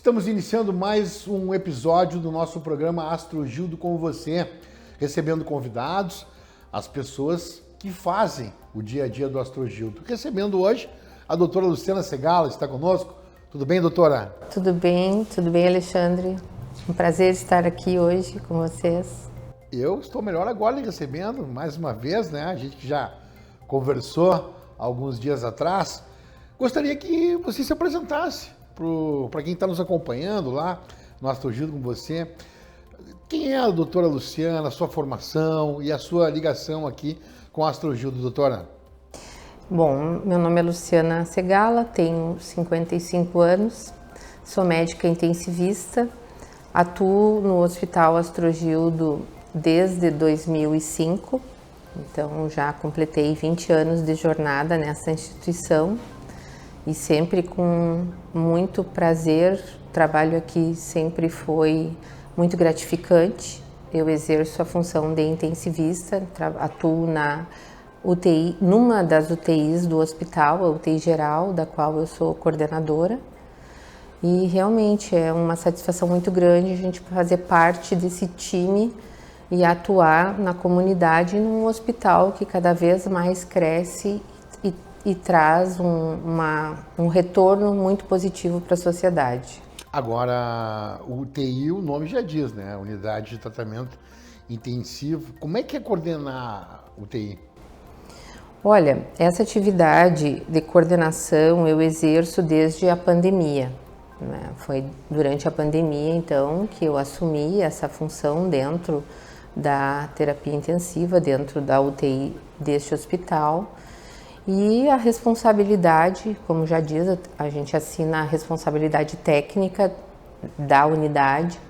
Estamos iniciando mais um episódio do nosso programa Astro Gildo com você, recebendo convidados, as pessoas que fazem o dia a dia do Astro Gildo. Recebendo hoje a doutora Luciana Segala, está conosco. Tudo bem, doutora? Tudo bem, Alexandre. Um prazer estar aqui hoje com vocês. Eu estou melhor agora lhe recebendo, mais uma vez, né? A gente que já conversou alguns dias atrás. Gostaria que você se apresentasse para quem está nos acompanhando lá no Astro Gildo com você. Quem é a doutora Luciana, a sua formação e a sua ligação aqui com o Astro Gildo, doutora? Bom, meu nome é Luciana Segala, tenho 55 anos, sou médica intensivista, atuo no Hospital Astro Gildo desde 2005, então já completei 20 anos de jornada nessa instituição. E sempre com muito prazer, o trabalho aqui sempre foi muito gratificante. Eu exerço a função de intensivista, atuo na UTI, numa das UTIs do hospital, a UTI geral, da qual eu sou coordenadora. E realmente é uma satisfação muito grande a gente fazer parte desse time e atuar na comunidade num hospital que cada vez mais cresce e traz um retorno muito positivo para a sociedade. Agora, o UTI, o nome já diz, né? Unidade de Tratamento Intensivo. Como é que é coordenar UTI? Olha, essa atividade de coordenação eu exerço desde a pandemia, né? Foi durante a pandemia, então, que eu assumi essa função dentro da terapia intensiva, dentro da UTI deste hospital. E a responsabilidade, como já diz, a gente assina a responsabilidade técnica da unidade,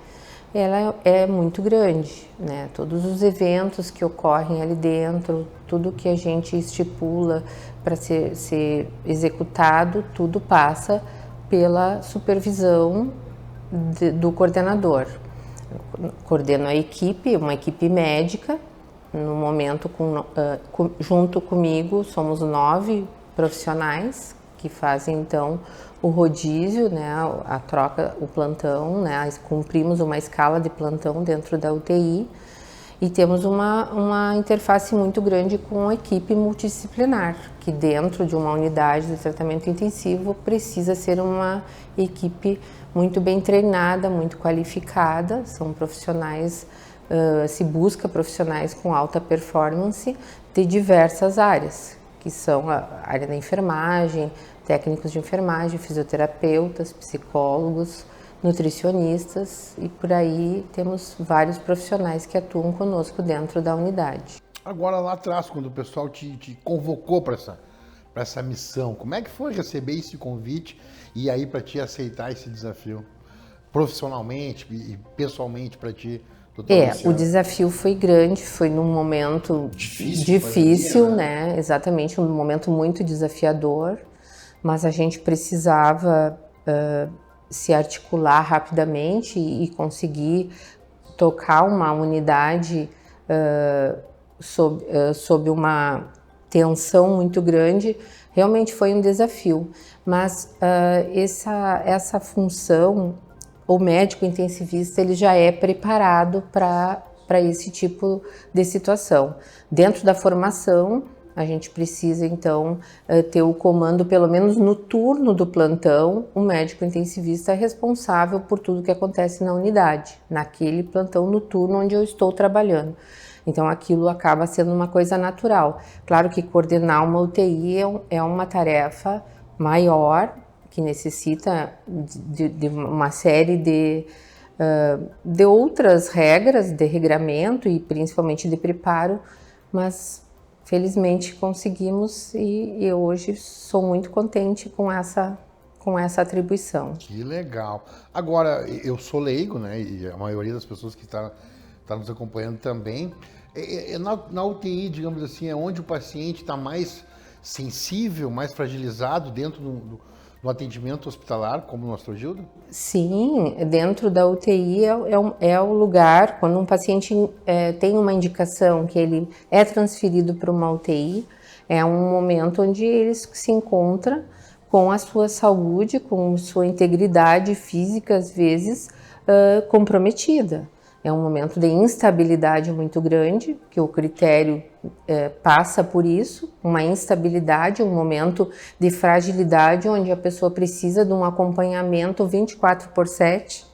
ela é muito grande, né? Todos os eventos que ocorrem ali dentro, tudo que a gente estipula para ser executado, tudo passa pela supervisão do coordenador. Eu coordeno a equipe, uma equipe médica. No momento, junto comigo, somos 9 profissionais que fazem, então, o rodízio, né, a troca, o plantão, né, cumprimos uma escala de plantão dentro da UTI e temos uma interface muito grande com a equipe multidisciplinar, que dentro de uma unidade de tratamento intensivo precisa ser uma equipe muito bem treinada, muito qualificada, são profissionais. Se busca profissionais com alta performance de diversas áreas, que são a área da enfermagem, técnicos de enfermagem, fisioterapeutas, psicólogos, nutricionistas e por aí temos vários profissionais que atuam conosco dentro da unidade. Agora lá atrás, quando o pessoal te convocou para essa missão, como é que foi receber esse convite e aí para te aceitar esse desafio profissionalmente e pessoalmente para ti? O desafio foi grande, foi num momento difícil, né? Exatamente, um momento muito desafiador, mas a gente precisava se articular rapidamente e conseguir tocar uma unidade sob uma tensão muito grande. Realmente foi um desafio, mas essa função, o médico intensivista, ele já é preparado para esse tipo de situação. Dentro da formação, a gente precisa, então, ter o comando, pelo menos no turno do plantão, o médico intensivista é responsável por tudo que acontece na unidade, naquele plantão no turno onde eu estou trabalhando. Então, aquilo acaba sendo uma coisa natural. Claro que coordenar uma UTI é uma tarefa maior, que necessita de uma série de outras regras, de regramento e principalmente de preparo, mas felizmente conseguimos e hoje sou muito contente com essa atribuição. Que legal! Agora, eu sou leigo, né, e a maioria das pessoas que está nos acompanhando também, na UTI, digamos assim, é onde o paciente está mais sensível, mais fragilizado dentro no atendimento hospitalar, como no Astro Gildo? Sim, dentro da UTI é o lugar, quando um paciente tem uma indicação que ele é transferido para uma UTI, é um momento onde ele se encontra com a sua saúde, com sua integridade física, às vezes, comprometida. É um momento de instabilidade muito grande, que o critério passa por isso, uma instabilidade, um momento de fragilidade, onde a pessoa precisa de um acompanhamento 24/7,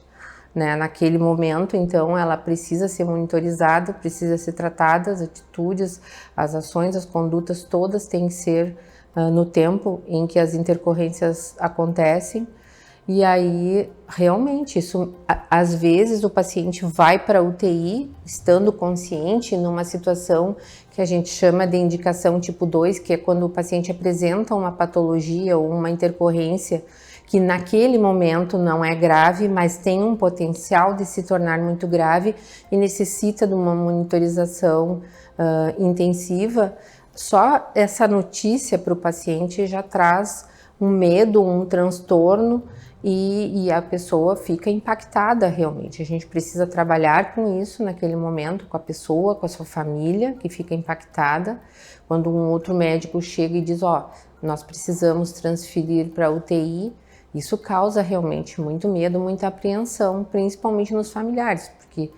né, naquele momento. Então ela precisa ser monitorizada, precisa ser tratada, as atitudes, as ações, as condutas todas têm que ser no tempo em que as intercorrências acontecem. E aí, realmente, isso, às vezes o paciente vai para a UTI, estando consciente, numa situação que a gente chama de indicação tipo 2, que é quando o paciente apresenta uma patologia ou uma intercorrência que naquele momento não é grave, mas tem um potencial de se tornar muito grave e necessita de uma monitorização intensiva. Só essa notícia para o paciente já traz um medo, um transtorno, e a pessoa fica impactada realmente. A gente precisa trabalhar com isso naquele momento, com a pessoa, com a sua família, que fica impactada. Quando um outro médico chega e diz, nós precisamos transferir para a UTI, isso causa realmente muito medo, muita apreensão, principalmente nos familiares, porque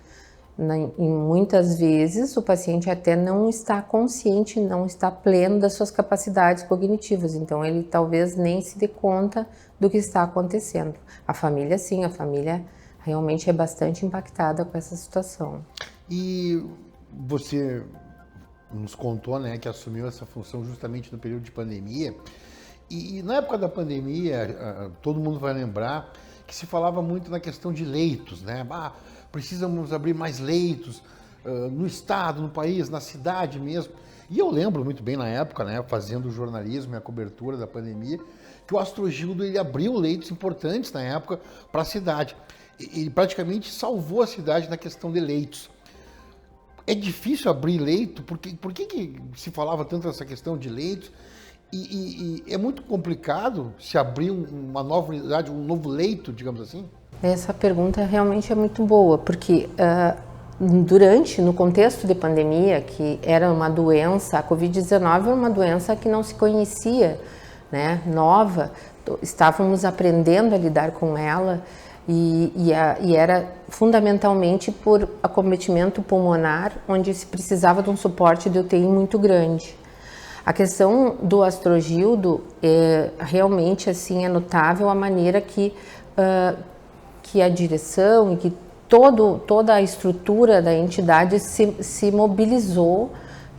muitas vezes o paciente até não está consciente, não está pleno das suas capacidades cognitivas, então ele talvez nem se dê conta do que está acontecendo. A família sim, a família realmente é bastante impactada com essa situação. E você nos contou, né, que assumiu essa função justamente no período de pandemia, e na época da pandemia, todo mundo vai lembrar que se falava muito na questão de leitos, né? Precisamos abrir mais leitos no estado, no país, na cidade mesmo. E eu lembro muito bem na época, né, fazendo o jornalismo e a cobertura da pandemia, que o Astrogildo ele abriu leitos importantes na época para a cidade. Ele praticamente salvou a cidade na questão de leitos. É difícil abrir leito? Por que se falava tanto nessa questão de leitos? E é muito complicado se abrir uma nova unidade, um novo leito, digamos assim? Essa pergunta realmente é muito boa, porque no contexto de pandemia, que era uma doença, a Covid-19 era uma doença que não se conhecia, né, nova, estávamos aprendendo a lidar com ela, e era fundamentalmente por acometimento pulmonar, onde se precisava de um suporte de UTI muito grande. A questão do Astrogildo, realmente assim, é notável a maneira que a direção e que toda a estrutura da entidade se mobilizou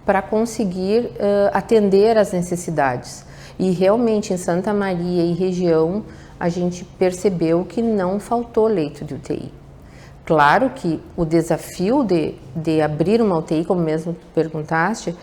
para conseguir atender às necessidades. E realmente em Santa Maria e região a gente percebeu que não faltou leito de UTI. Claro que o desafio de abrir uma UTI, como mesmo perguntaste,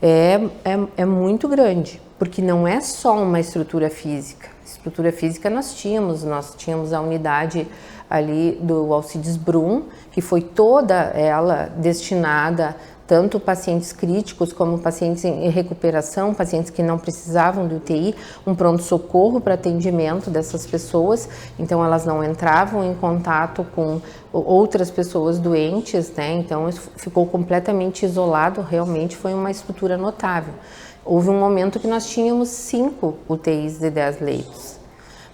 é muito grande, porque não é só uma estrutura física. Estrutura física nós tínhamos a unidade ali do Alcides Brum, que foi toda ela destinada tanto pacientes críticos como pacientes em recuperação, pacientes que não precisavam de UTI, um pronto-socorro para atendimento dessas pessoas, então elas não entravam em contato com outras pessoas doentes, né? Então isso ficou completamente isolado, realmente foi uma estrutura notável. Houve um momento que nós tínhamos 5 UTIs de 10 leitos,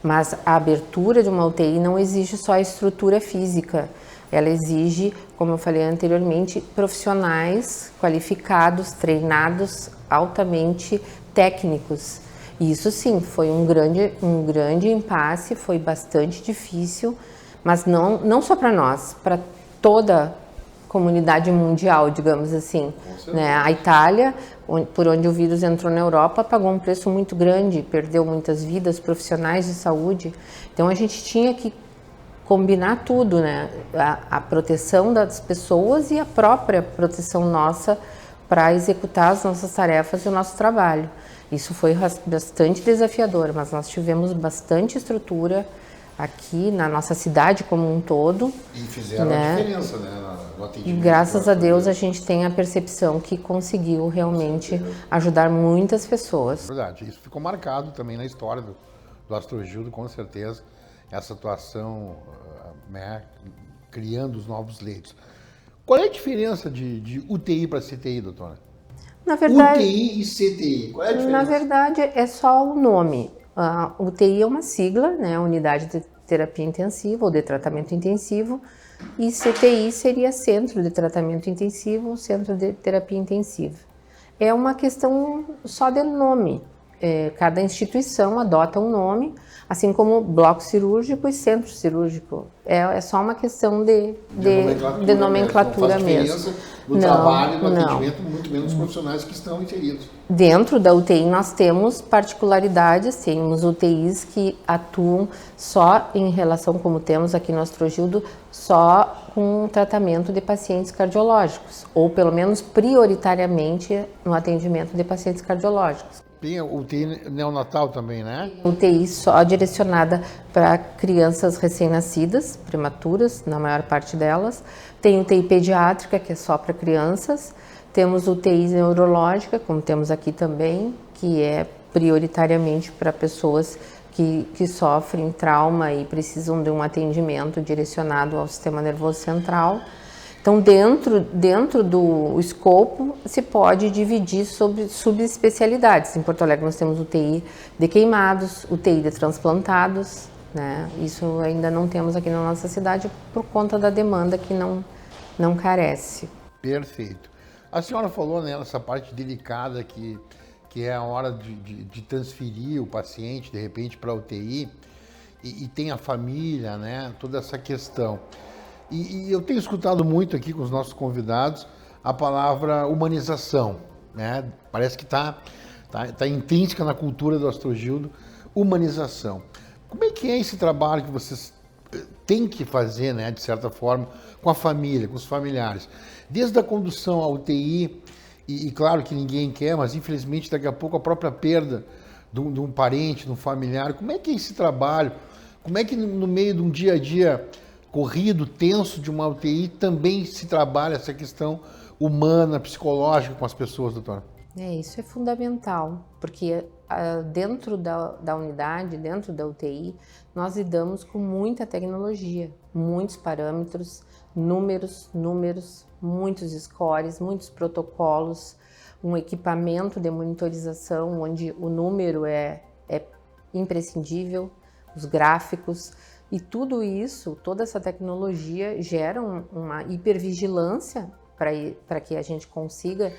mas a abertura de uma UTI não exige só a estrutura física, ela exige, como eu falei anteriormente, profissionais qualificados, treinados, altamente técnicos. E isso sim, foi um grande impasse, foi bastante difícil, mas não só para nós, para toda a comunidade mundial, digamos assim. Né? A Itália, por onde o vírus entrou na Europa, pagou um preço muito grande, perdeu muitas vidas, profissionais de saúde. Então a gente tinha que combinar tudo, né? A proteção das pessoas e a própria proteção nossa para executar as nossas tarefas e o nosso trabalho. Isso foi bastante desafiador, mas nós tivemos bastante estrutura aqui na nossa cidade como um todo. E fizeram a diferença, né, no atendimento. E graças a Deus a gente tem a percepção que conseguiu realmente ajudar muitas pessoas. Verdade, isso ficou marcado também na história do Astrogildo, com certeza, essa atuação, né, criando os novos leitos. Qual é a diferença de UTI para CTI, doutora? Na verdade, UTI e CTI, qual é a diferença? Na verdade, é só o nome. A UTI é uma sigla, né, Unidade de Terapia Intensiva ou de Tratamento Intensivo, e CTI seria Centro de Tratamento Intensivo, Centro de Terapia Intensiva. É uma questão só de nome. Cada instituição adota um nome, assim como bloco cirúrgico e centro cirúrgico. É só uma questão de nomenclatura mesmo. No trabalho, no atendimento, muito menos os profissionais que estão inseridos. Dentro da UTI nós temos particularidades, temos UTIs que atuam só em relação, como temos aqui no Astrogildo, só com tratamento de pacientes cardiológicos, ou pelo menos prioritariamente no atendimento de pacientes cardiológicos. Tem a UTI neonatal também, né? UTI só direcionada para crianças recém-nascidas, prematuras, na maior parte delas. Tem UTI pediátrica, que é só para crianças. Temos UTI neurológica, como temos aqui também, que é prioritariamente para pessoas que sofrem trauma e precisam de um atendimento direcionado ao sistema nervoso central. Então, dentro do escopo, se pode dividir sobre subespecialidades. Em Porto Alegre nós temos UTI de queimados, UTI de transplantados, né? Isso ainda não temos aqui na nossa cidade por conta da demanda que não carece. Perfeito. A senhora falou, né, nessa parte delicada que é a hora de transferir o paciente, de repente, para a UTI, e tem a família, né, toda essa questão. E eu tenho escutado muito aqui com os nossos convidados a palavra humanização, né? Parece que tá intrínseca na cultura do Astrogildo, humanização. Como é que é esse trabalho que vocês têm que fazer, né, de certa forma, com a família, com os familiares? Desde a condução à UTI, e claro que ninguém quer, mas infelizmente daqui a pouco a própria perda de um parente, de um familiar. Como é que é esse trabalho? Como é que no meio de um dia a dia corrido, tenso de uma UTI, também se trabalha essa questão humana, psicológica com as pessoas, doutora? Isso é fundamental, porque dentro da unidade, dentro da UTI, nós lidamos com muita tecnologia, muitos parâmetros, números, muitos scores, muitos protocolos, um equipamento de monitorização onde o número é imprescindível, os gráficos. E tudo isso, toda essa tecnologia gera uma hipervigilância para que a gente consiga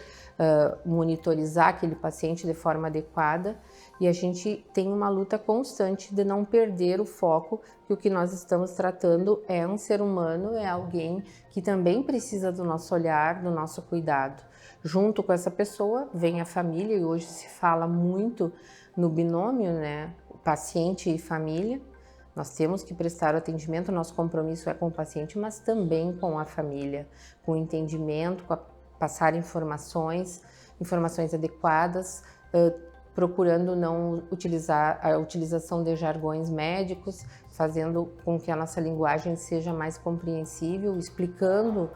monitorizar aquele paciente de forma adequada, e a gente tem uma luta constante de não perder o foco que o que nós estamos tratando é um ser humano, é alguém que também precisa do nosso olhar, do nosso cuidado. Junto com essa pessoa vem a família, e hoje se fala muito no binômio, né, paciente e família. Nós temos que prestar o atendimento, nosso compromisso é com o paciente, mas também com a família, com o entendimento, com passar informações adequadas, procurando não utilizar a utilização de jargões médicos, fazendo com que a nossa linguagem seja mais compreensível, explicando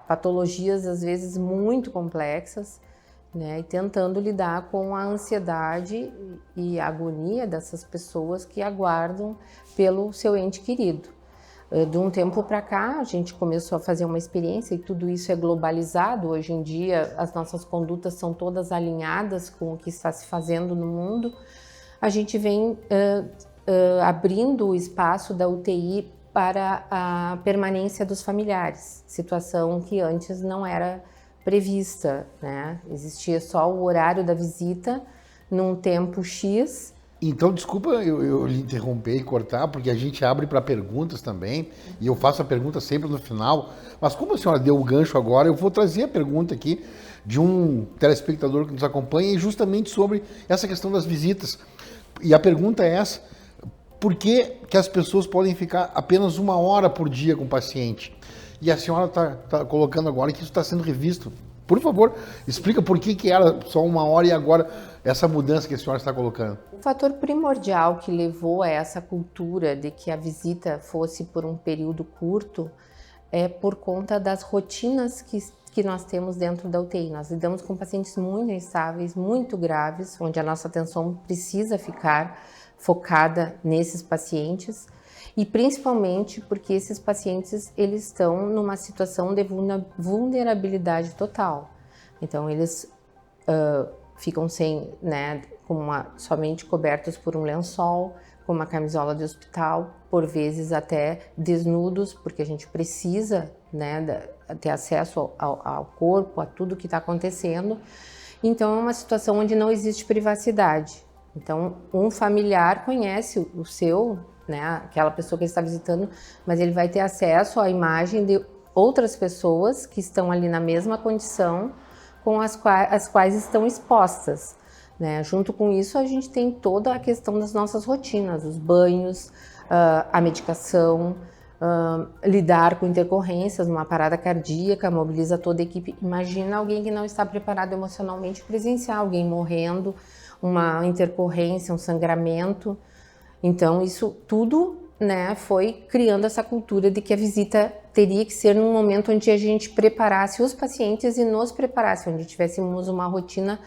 patologias às vezes muito complexas, né, e tentando lidar com a ansiedade e a agonia dessas pessoas que aguardam pelo seu ente querido. De um tempo para cá, a gente começou a fazer uma experiência e tudo isso é globalizado. Hoje em dia, as nossas condutas são todas alinhadas com o que está se fazendo no mundo. A gente vem abrindo o espaço da UTI para a permanência dos familiares, situação que antes não era prevista, né? Existia só o horário da visita num tempo X. Então, desculpa eu lhe interromper e cortar, porque a gente abre para perguntas também, e eu faço a pergunta sempre no final, mas como a senhora deu o gancho agora, eu vou trazer a pergunta aqui de um telespectador que nos acompanha, e justamente sobre essa questão das visitas. E a pergunta é essa: por que as pessoas podem ficar apenas 1 hora por dia com o paciente? E a senhora está colocando agora que isso está sendo revisto. Por favor, explica por que era só 1 hora e agora essa mudança que a senhora está colocando. O fator primordial que levou a essa cultura de que a visita fosse por um período curto é por conta das rotinas que nós temos dentro da UTI. Nós lidamos com pacientes muito instáveis, muito graves, onde a nossa atenção precisa ficar focada nesses pacientes. E principalmente porque esses pacientes eles estão numa situação de vulnerabilidade total. Então eles ficam sem, né, somente cobertos por um lençol, com uma camisola de hospital, por vezes até desnudos, porque a gente precisa, né, ter acesso ao corpo, a tudo que está acontecendo. Então é uma situação onde não existe privacidade. Então um familiar conhece o seu, né, aquela pessoa que ele está visitando, mas ele vai ter acesso à imagem de outras pessoas que estão ali na mesma condição com as quais estão expostas. Né? Junto com isso, a gente tem toda a questão das nossas rotinas, os banhos, a medicação, lidar com intercorrências, uma parada cardíaca, mobiliza toda a equipe. Imagina alguém que não está preparado emocionalmente presenciar alguém morrendo, uma intercorrência, um sangramento. Então, isso tudo, né, foi criando essa cultura de que a visita teria que ser num momento onde a gente preparasse os pacientes e nos preparasse, onde tivéssemos uma rotina,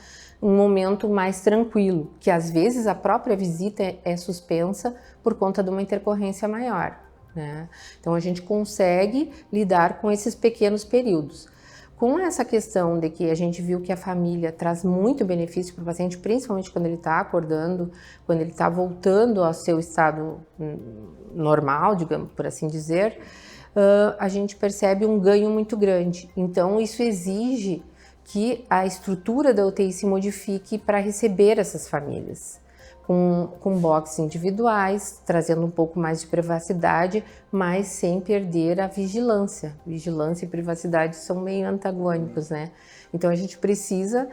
um momento mais tranquilo, que às vezes a própria visita é suspensa por conta de uma intercorrência maior, né? Então a gente consegue lidar com esses pequenos períodos. Com essa questão de que a gente viu que a família traz muito benefício para o paciente, principalmente quando ele está acordando, quando ele está voltando ao seu estado normal, digamos, por assim dizer, a gente percebe um ganho muito grande. Então isso exige que a estrutura da UTI se modifique para receber essas famílias, com boxes individuais, trazendo um pouco mais de privacidade, mas sem perder a vigilância. Vigilância e privacidade são meio antagônicos, né? Então a gente precisa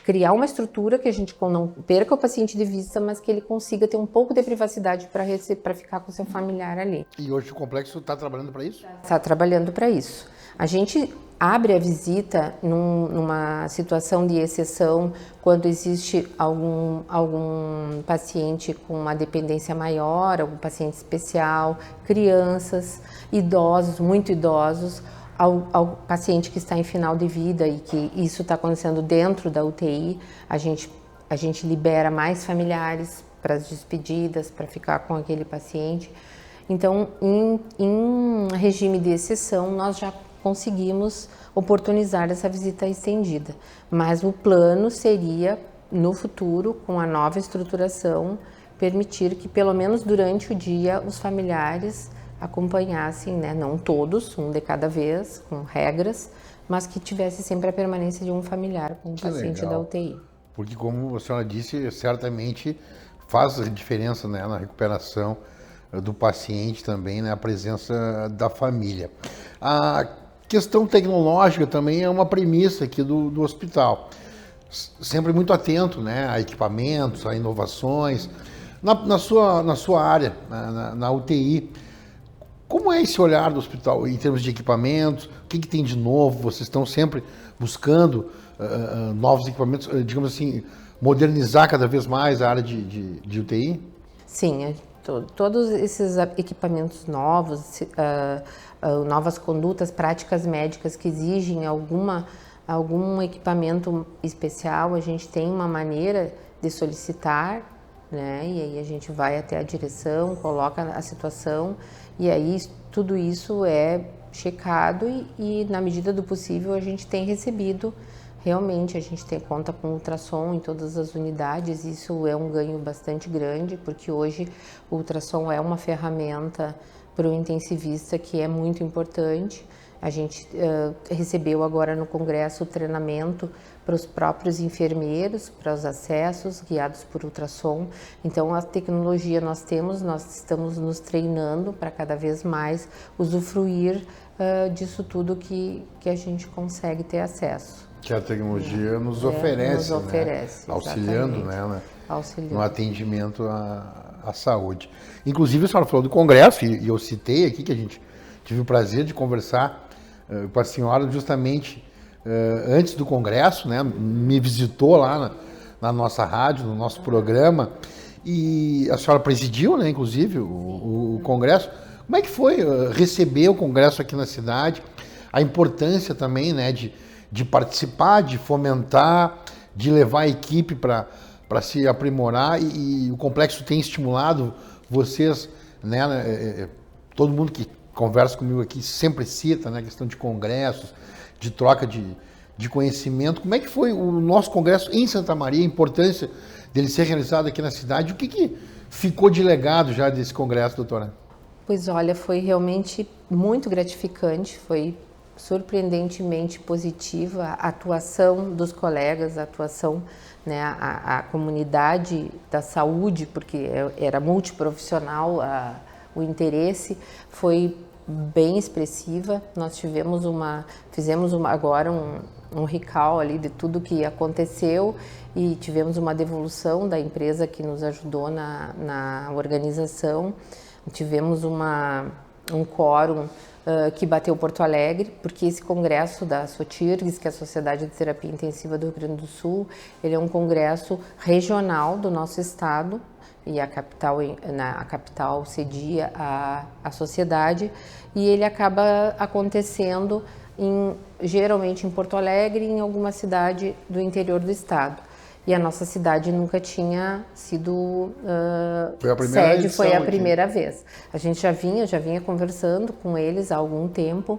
criar uma estrutura que a gente não perca o paciente de vista, mas que ele consiga ter um pouco de privacidade para ficar com seu familiar ali. E hoje o complexo está trabalhando para isso? Está trabalhando para isso. A gente abre a visita numa situação de exceção, quando existe algum paciente com uma dependência maior, algum paciente especial, crianças, idosos, muito idosos, ao paciente que está em final de vida e que isso está acontecendo dentro da UTI, a gente libera mais familiares para as despedidas, para ficar com aquele paciente. Então, em regime de exceção, nós já conseguimos oportunizar essa visita estendida. Mas o plano seria, no futuro, com a nova estruturação, permitir que, pelo menos durante o dia, os familiares acompanhassem, né? Não todos, um de cada vez, com regras, mas que tivesse sempre a permanência de um familiar com o paciente da UTI. Porque, como a senhora disse, certamente faz diferença, né, na recuperação do paciente também, né, a presença da família. A questão tecnológica também é uma premissa aqui do hospital. Sempre muito atento, né, a equipamentos, a inovações. Na sua área, na UTI, como é esse olhar do hospital em termos de equipamentos? O que tem de novo? Vocês estão sempre buscando novos equipamentos, digamos assim, modernizar cada vez mais a área de UTI? Sim, todos esses equipamentos novos, novas condutas, práticas médicas que exigem algum equipamento especial, a gente tem uma maneira de solicitar, né? E aí a gente vai até a direção, coloca a situação e aí tudo isso é checado e na medida do possível a gente tem recebido. Realmente a gente conta com ultrassom em todas as unidades, isso é um ganho bastante grande, porque hoje o ultrassom é uma ferramenta para o intensivista que é muito importante. A gente recebeu agora no congresso o treinamento para os próprios enfermeiros, para os acessos guiados por ultrassom. Então a tecnologia nós estamos nos treinando para cada vez mais usufruir disso tudo que a gente consegue ter acesso. Que a tecnologia nos oferece, né? Auxiliando, né, Auxiliando no atendimento à saúde. Inclusive, a senhora falou do congresso, e eu citei aqui que a gente tive o prazer de conversar com a senhora justamente antes do congresso, né? Me visitou lá na nossa rádio, no nosso programa, e a senhora presidiu, né, inclusive, o congresso. Como é que foi receber o congresso aqui na cidade? A importância também, né, de participar, de fomentar, de levar a equipe para se aprimorar e o complexo tem estimulado vocês, né? Todo mundo que conversa comigo aqui sempre cita, né, a questão de congressos, de troca de de conhecimento. Como é que foi o nosso congresso em Santa Maria, a importância dele ser realizado aqui na cidade? O que ficou de legado já desse congresso, doutora? Pois olha, foi realmente muito gratificante, foi surpreendentemente positiva a atuação dos colegas, a atuação, né, a comunidade da saúde, porque era multiprofissional, o interesse foi bem expressiva. Nós fizemos agora um recall ali de tudo que aconteceu e tivemos uma devolução da empresa que nos ajudou na organização. Tivemos um quórum que bateu Porto Alegre, porque esse congresso da SOTIRGS, que é a Sociedade de Terapia Intensiva do Rio Grande do Sul, ele é um congresso regional do nosso estado, e a capital cedia a sociedade, e ele acaba acontecendo geralmente em Porto Alegre e em alguma cidade do interior do estado. E a nossa cidade nunca tinha sido sede, foi a primeira vez. A gente já vinha conversando com eles há algum tempo,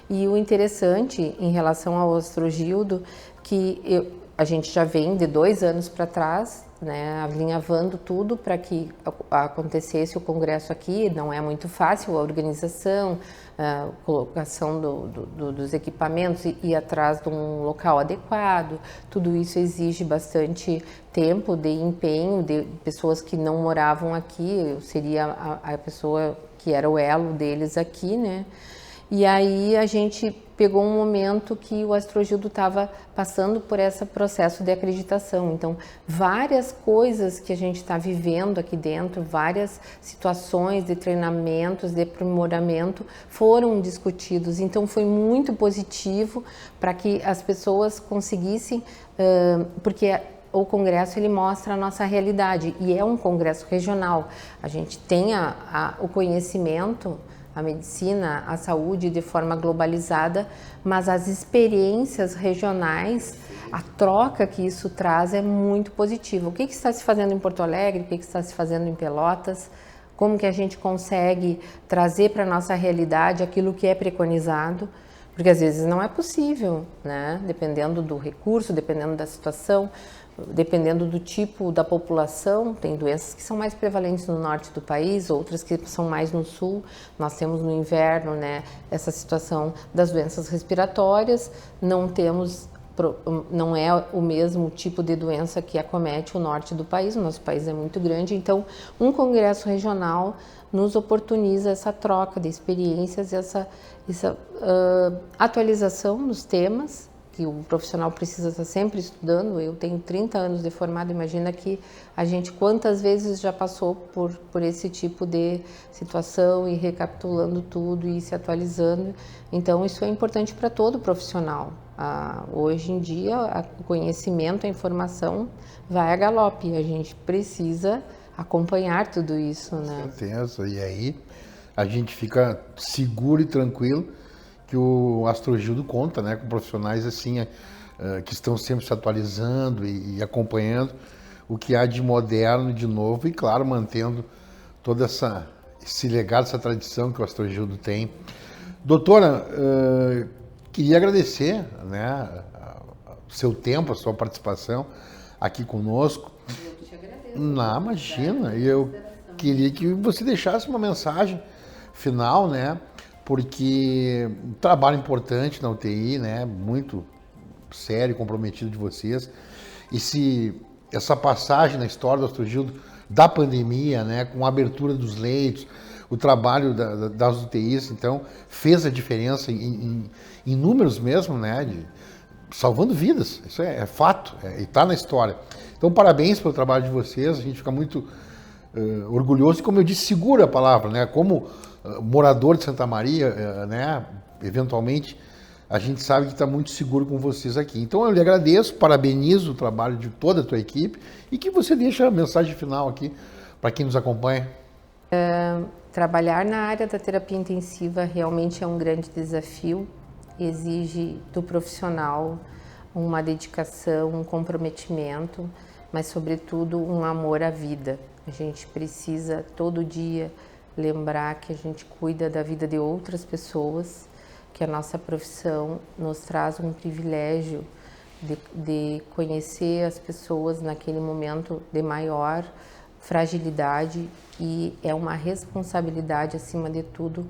e o interessante em relação ao Astrogildo, que a gente já vem de 2 anos para trás, né, alinhavando tudo para que acontecesse o congresso aqui. Não é muito fácil a organização, a colocação dos equipamentos e ir atrás de um local adequado. Tudo isso exige bastante tempo de empenho de pessoas que não moravam aqui. Eu seria a pessoa que era o elo deles aqui, né? E aí a gente pegou um momento que o Astrogildo estava passando por esse processo de acreditação. Então, várias coisas que a gente está vivendo aqui dentro, várias situações de treinamentos, de aprimoramento foram discutidos. Então, foi muito positivo para que as pessoas conseguissem, porque o congresso ele mostra a nossa realidade e é um congresso regional. A gente tem o conhecimento, a medicina, a saúde de forma globalizada, mas as experiências regionais, a troca que isso traz é muito positiva. O que está se fazendo em Porto Alegre, o que está se fazendo em Pelotas, como que a gente consegue trazer para a nossa realidade aquilo que é preconizado, porque às vezes não é possível, né? Dependendo do recurso, dependendo da situação, dependendo do tipo da população. Tem doenças que são mais prevalentes no norte do país, outras que são mais no sul. Nós temos no inverno, né, essa situação das doenças respiratórias, não é o mesmo tipo de doença que acomete o norte do país. O nosso país é muito grande, então um congresso regional nos oportuniza essa troca de experiências, essa atualização nos temas que o profissional precisa estar sempre estudando. Eu tenho 30 anos de formado, imagina que a gente quantas vezes já passou por esse tipo de situação e recapitulando tudo e se atualizando. Então isso é importante para todo profissional. Hoje em dia o conhecimento, a informação vai a galope, a gente precisa acompanhar tudo isso, né? Com certeza, e aí a gente fica seguro e tranquilo que o Astrogildo conta, né, com profissionais assim, que estão sempre se atualizando e acompanhando o que há de moderno, de novo, e claro, mantendo todo esse legado, essa tradição que o Astrogildo tem. Doutora, queria agradecer, né, o seu tempo, a sua participação aqui conosco. Eu te agradeço. Não, imagina, e eu queria que você deixasse uma mensagem final, né, porque um trabalho importante na UTI, né, muito sério, comprometido de vocês. E se essa passagem na história do Astrogildo da pandemia, né, com a abertura dos leitos, o trabalho das UTIs, então, fez a diferença em números mesmo, né, salvando vidas. Isso é fato, e está na história. Então, parabéns pelo trabalho de vocês, a gente fica muito orgulhoso, e como eu disse, segura a palavra, né, como morador de Santa Maria, né, eventualmente, a gente sabe que está muito seguro com vocês aqui. Então eu lhe agradeço, parabenizo o trabalho de toda a tua equipe e que você deixe a mensagem final aqui para quem nos acompanha. Trabalhar na área da terapia intensiva realmente é um grande desafio, exige do profissional uma dedicação, um comprometimento, mas sobretudo um amor à vida. A gente precisa todo dia lembrar que a gente cuida da vida de outras pessoas, que a nossa profissão nos traz um privilégio de conhecer as pessoas naquele momento de maior fragilidade, e é uma responsabilidade acima de tudo,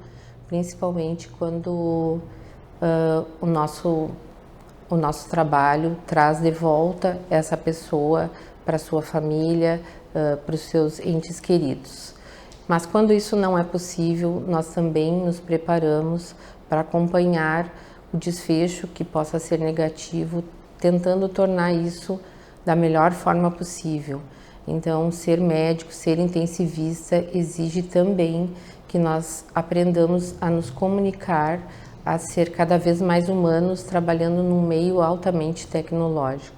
principalmente quando o nosso trabalho traz de volta essa pessoa para sua família, para os seus entes queridos. Mas quando isso não é possível, nós também nos preparamos para acompanhar o desfecho que possa ser negativo, tentando tornar isso da melhor forma possível. Então, ser médico, ser intensivista, exige também que nós aprendamos a nos comunicar, a ser cada vez mais humanos, trabalhando num meio altamente tecnológico.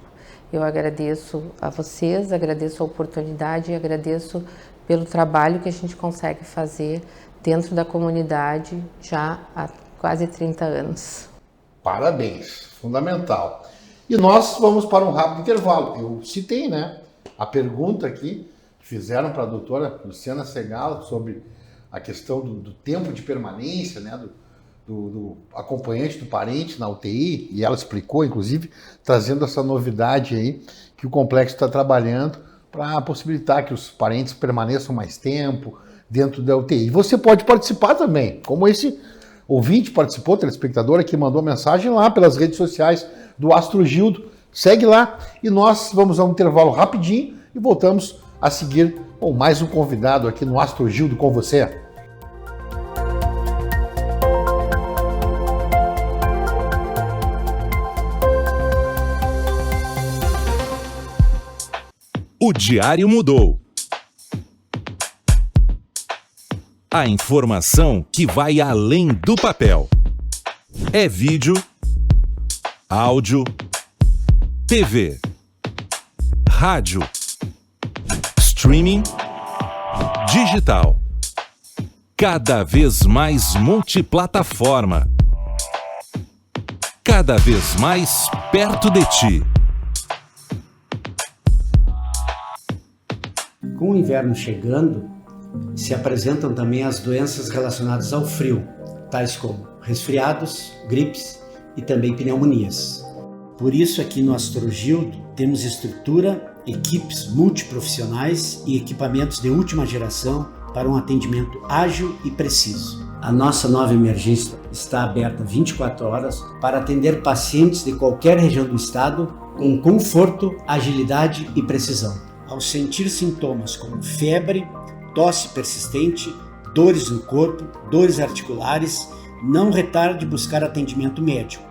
Eu agradeço a vocês, agradeço a oportunidade e agradeço pelo trabalho que a gente consegue fazer dentro da comunidade já há quase 30 anos. Parabéns, fundamental. E nós vamos para um rápido intervalo. Eu citei, a pergunta aqui que fizeram para a doutora Luciana Segala sobre a questão do tempo de permanência, do acompanhante do parente na UTI, e ela explicou, inclusive, trazendo essa novidade aí que o complexo está trabalhando para possibilitar que os parentes permaneçam mais tempo dentro da UTI. E você pode participar também, como esse ouvinte participou, telespectador, que mandou mensagem lá pelas redes sociais do Astro Gildo. Segue lá e nós vamos a um intervalo rapidinho e voltamos a seguir com mais um convidado aqui no Astro Gildo com você. O diário mudou. A informação que vai além do papel. É vídeo, áudio, TV, rádio, streaming, digital. Cada vez mais multiplataforma. Cada vez mais perto de ti. Com o inverno chegando, se apresentam também as doenças relacionadas ao frio, tais como resfriados, gripes e também pneumonias. Por isso, aqui no Astro Gildo, temos estrutura, equipes multiprofissionais e equipamentos de última geração para um atendimento ágil e preciso. A nossa nova emergência está aberta 24 horas para atender pacientes de qualquer região do estado com conforto, agilidade e precisão. Ao sentir sintomas como febre, tosse persistente, dores no corpo, dores articulares, não retarde buscar atendimento médico.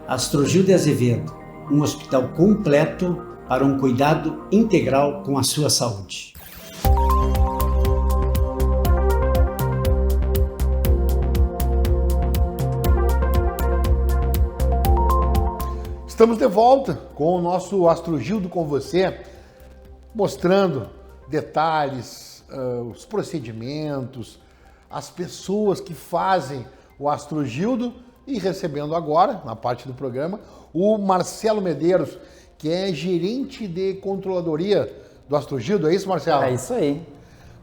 Astro Gildo Azevedo, um hospital completo para um cuidado integral com a sua saúde. Estamos de volta com o nosso Astro Gildo com você, mostrando detalhes, os procedimentos, as pessoas que fazem o Astro Gildo, e recebendo agora, na parte do programa, o Marcelo Medeiros, que é gerente de controladoria do Astro Gildo. É isso, Marcelo? É isso aí.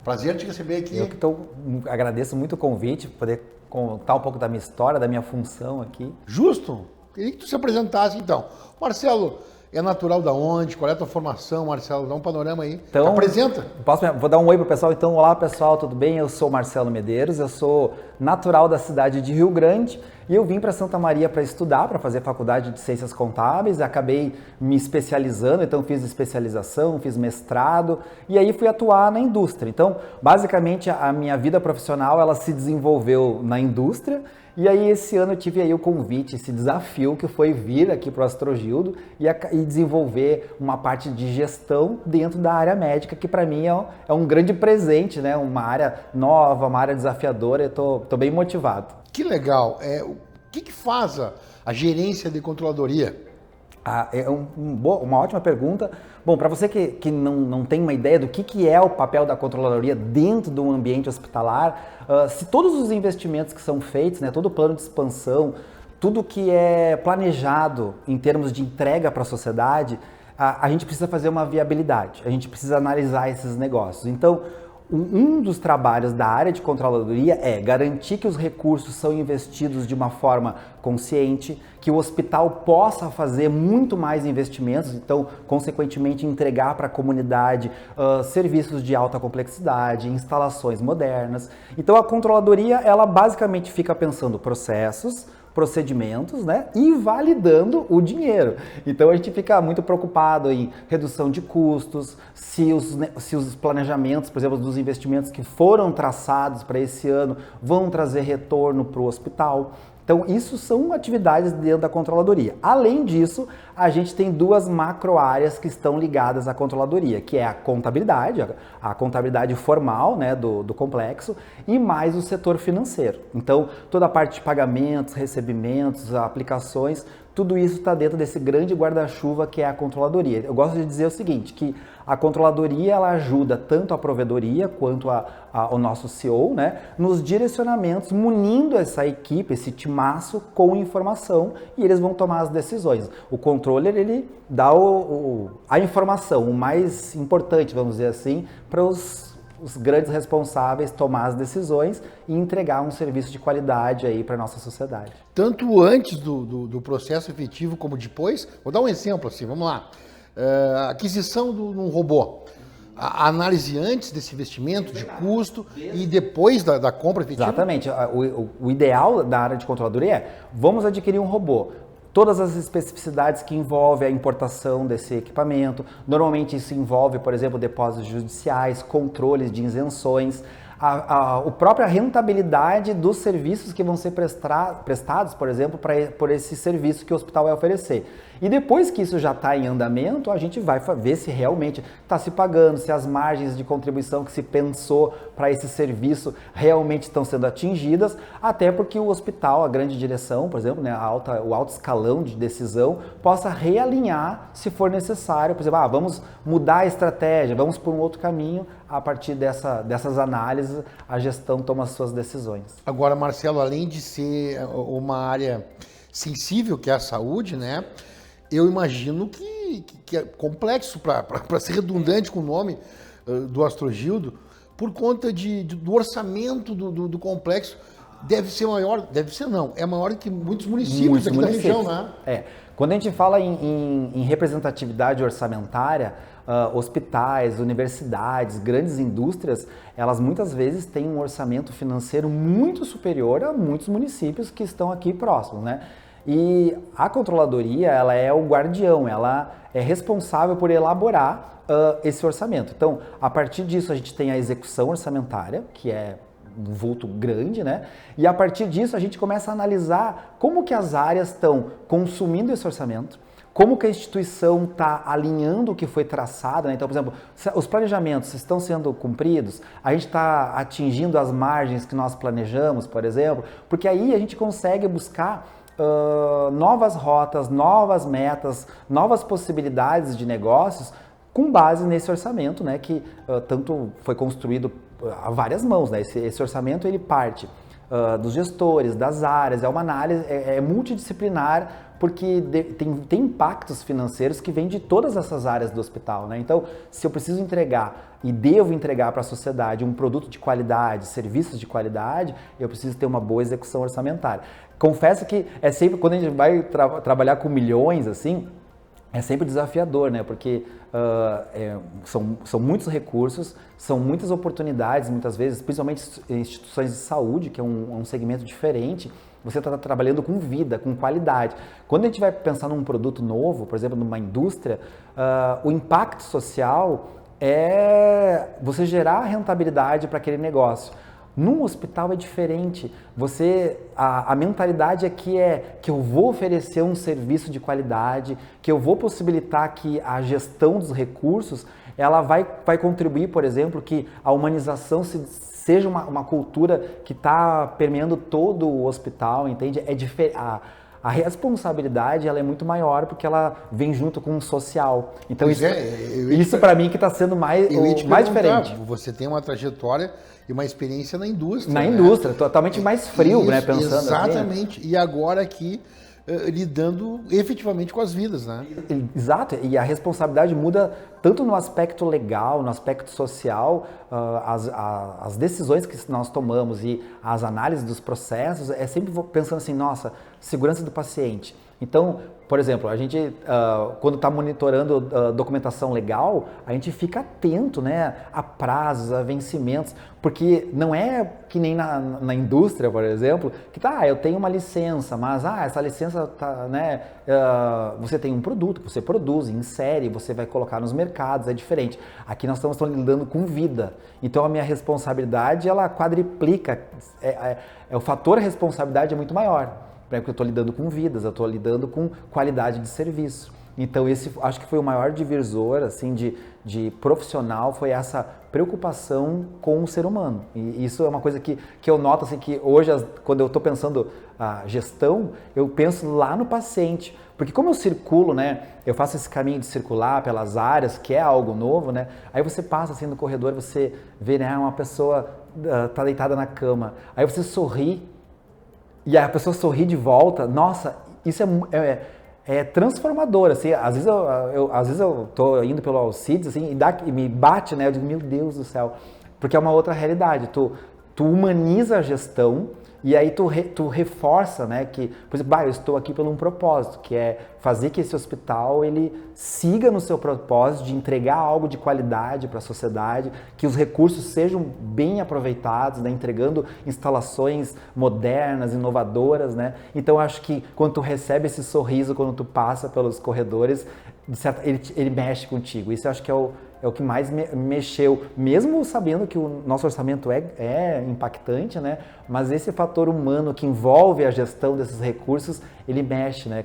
Prazer te receber aqui. Eu que agradeço muito o convite, poder contar um pouco da minha história, da minha função aqui. Justo. Queria que tu se apresentasse, então. Marcelo, é natural da onde? Qual é a tua formação, Marcelo? Dá um panorama aí. Então, apresenta. Vou dar um oi pro pessoal. Então, olá pessoal, tudo bem? Eu sou Marcelo Medeiros, eu sou natural da cidade de Rio Grande e eu vim para Santa Maria para estudar, para fazer faculdade de Ciências Contábeis, acabei me especializando, então fiz especialização, fiz mestrado e aí fui atuar na indústria. Então, basicamente, a minha vida profissional, ela se desenvolveu na indústria. E aí esse ano eu tive aí o convite, esse desafio que foi vir aqui para o Astro Gildo e desenvolver uma parte de gestão dentro da área médica, que para mim é um grande presente, né? Uma área nova, uma área desafiadora, eu tô bem motivado. Que legal. O que faz a gerência de controladoria? Uma ótima pergunta. Bom, para você que não tem uma ideia do que é o papel da controladoria dentro de um ambiente hospitalar, se todos os investimentos que são feitos, né, todo o plano de expansão, tudo que é planejado em termos de entrega para a sociedade, a gente precisa fazer uma viabilidade, a gente precisa analisar esses negócios. Então, Um dos trabalhos da área de controladoria é garantir que os recursos são investidos de uma forma consciente, que o hospital possa fazer muito mais investimentos, então, consequentemente, entregar para a comunidade serviços de alta complexidade, instalações modernas. Então, a controladoria, ela basicamente fica pensando processos, procedimentos, né, e validando o dinheiro. Então a gente fica muito preocupado em redução de custos, se os planejamentos, por exemplo, dos investimentos que foram traçados para esse ano vão trazer retorno para o hospital. Então, isso são atividades dentro da controladoria. Além disso, a gente tem duas macro áreas que estão ligadas à controladoria, que é a contabilidade formal, né, do complexo, e mais o setor financeiro. Então, toda a parte de pagamentos, recebimentos, aplicações, tudo isso está dentro desse grande guarda-chuva que é a controladoria. Eu gosto de dizer o seguinte, que a controladoria ela ajuda tanto a provedoria quanto o nosso CEO, né, nos direcionamentos, munindo essa equipe, esse timaço com informação e eles vão tomar as decisões. O controller, ele dá a informação, o mais importante, vamos dizer assim, para os grandes responsáveis tomar as decisões e entregar um serviço de qualidade aí para a nossa sociedade. Tanto antes do processo efetivo como depois, vou dar um exemplo assim, vamos lá. Aquisição de um robô. A análise antes desse investimento, de custo e depois da compra efetiva? Exatamente. O ideal da área de controladoria é, vamos adquirir um robô. Todas as especificidades que envolvem a importação desse equipamento, normalmente isso envolve, por exemplo, depósitos judiciais, controles de isenções, a própria rentabilidade dos serviços que vão ser prestados, por exemplo, por esse serviço que o hospital vai oferecer. E depois que isso já está em andamento, a gente vai ver se realmente está se pagando, se as margens de contribuição que se pensou para esse serviço realmente estão sendo atingidas, até porque o hospital, a grande direção, por exemplo, né, o alto escalão de decisão, possa realinhar se for necessário. Por exemplo, vamos mudar a estratégia, vamos por um outro caminho. A partir dessas análises, a gestão toma as suas decisões. Agora, Marcelo, além de ser uma área sensível, que é a saúde, né? Eu imagino que é complexo, para ser redundante com o nome do Astrogildo, por conta do orçamento do complexo, deve ser maior, é maior que muitos municípios aqui da região, né? Quando a gente fala em representatividade orçamentária, hospitais, universidades, grandes indústrias, elas muitas vezes têm um orçamento financeiro muito superior a muitos municípios que estão aqui próximos, né? E a controladoria, ela é o guardião, ela é responsável por elaborar esse orçamento. Então, a partir disso, a gente tem a execução orçamentária, que é um vulto grande, né? E a partir disso, a gente começa a analisar como que as áreas estão consumindo esse orçamento, como que a instituição está alinhando o que foi traçado, né? Então, por exemplo, os planejamentos estão sendo cumpridos, a gente está atingindo as margens que nós planejamos, por exemplo, porque aí a gente consegue buscar novas rotas, novas metas, novas possibilidades de negócios com base nesse orçamento, né, que tanto foi construído a várias mãos, né? Esse orçamento ele parte dos gestores, das áreas, é uma análise, é multidisciplinar, porque tem impactos financeiros que vêm de todas essas áreas do hospital, né? Então, se eu preciso entregar e devo entregar para a sociedade um produto de qualidade, serviços de qualidade, eu preciso ter uma boa execução orçamentária. Confesso que é sempre, quando a gente vai trabalhar com milhões, assim, é sempre desafiador, né? Porque são muitos recursos, são muitas oportunidades, muitas vezes, principalmente em instituições de saúde, que é um segmento diferente. Você está trabalhando com vida, com qualidade. Quando a gente vai pensar num produto novo, por exemplo, numa indústria, o impacto social é você gerar rentabilidade para aquele negócio. Num hospital é diferente. A mentalidade aqui é que eu vou oferecer um serviço de qualidade, que eu vou possibilitar que a gestão dos recursos ela vai contribuir, por exemplo, que a humanização seja uma cultura que está permeando todo o hospital, entende? A responsabilidade ela é muito maior porque ela vem junto com o social. Então isso para mim que está sendo mais diferente. Você tem uma trajetória e uma experiência na indústria. Na indústria, totalmente mais frio, isso, né? Pensando exatamente. Assim. E agora aqui lidando efetivamente com as vidas, né? Exato, e a responsabilidade muda tanto no aspecto legal, no aspecto social, as decisões que nós tomamos e as análises dos processos, é sempre pensando assim, nossa, segurança do paciente. Então, por exemplo, a gente, quando está monitorando documentação legal, a gente fica atento, né, a prazos, a vencimentos, porque não é que nem na indústria, por exemplo, que eu tenho uma licença, mas essa licença tá, né, você tem um produto que você produz, insere, você vai colocar nos mercados, é diferente. Aqui nós estamos lidando com vida, então a minha responsabilidade, ela quadriplica, o fator responsabilidade é muito maior. Porque eu estou lidando com vidas, eu estou lidando com qualidade de serviço. Então esse, acho que foi o maior divisor assim, de profissional, foi essa preocupação com o ser humano. E isso é uma coisa que eu noto, assim, que hoje, quando eu estou pensando a gestão, eu penso lá no paciente. Porque como eu circulo, né, eu faço esse caminho de circular pelas áreas, que é algo novo, né, aí você passa assim no corredor, você vê, né, uma pessoa tá deitada na cama, aí você sorri, e a pessoa sorri de volta, nossa, isso é transformador, assim, às vezes eu tô indo pelo Alcides, assim, e me bate, né, eu digo, meu Deus do céu, porque é uma outra realidade, tu humaniza a gestão, e aí tu reforça, né, que, por exemplo, eu estou aqui por um propósito, que é fazer que esse hospital, ele siga no seu propósito de entregar algo de qualidade para a sociedade, que os recursos sejam bem aproveitados, né, entregando instalações modernas, inovadoras, né, então acho que quando tu recebe esse sorriso, quando tu passa pelos corredores, ele mexe contigo, isso eu acho que é o que mais mexeu, mesmo sabendo que o nosso orçamento é impactante, né? Mas esse fator humano que envolve a gestão desses recursos, ele mexe, né?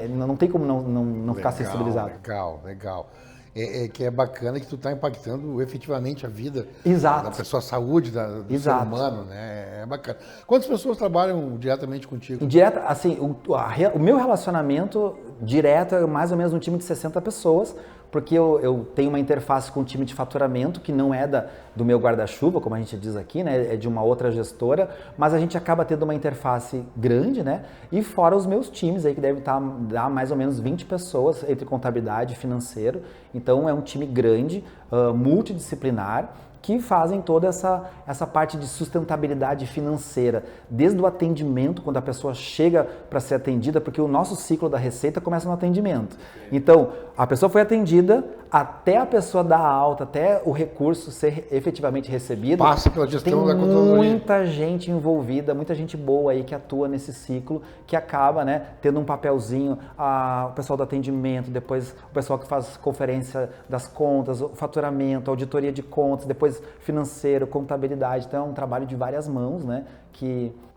Não tem como não ficar sensibilizado. Legal. Que é bacana que tu está impactando efetivamente a vida Exato. da pessoa, a saúde do ser humano, né? É bacana. Quantas pessoas trabalham diretamente contigo? Direto, assim, o meu relacionamento direto é mais ou menos um time de 60 pessoas, porque eu tenho uma interface com o time de faturamento, que não é do meu guarda-chuva, como a gente diz aqui, né? É de uma outra gestora, mas a gente acaba tendo uma interface grande, né? E fora os meus times aí, que devem dar mais ou menos 20 pessoas, entre contabilidade e financeiro. Então é um time grande, multidisciplinar, que fazem toda essa parte de sustentabilidade financeira, desde o atendimento, quando a pessoa chega para ser atendida, porque o nosso ciclo da receita começa no atendimento. Então, a pessoa foi atendida, até a pessoa dar alta, até o recurso ser efetivamente recebido, passa pela gestão da controladoria. Tem muita gente envolvida, muita gente boa aí que atua nesse ciclo, que acaba, né, tendo um papelzinho, o pessoal do atendimento, depois o pessoal que faz conferência das contas, o faturamento, auditoria de contas, depois financeiro, contabilidade. Então é um trabalho de várias mãos, né?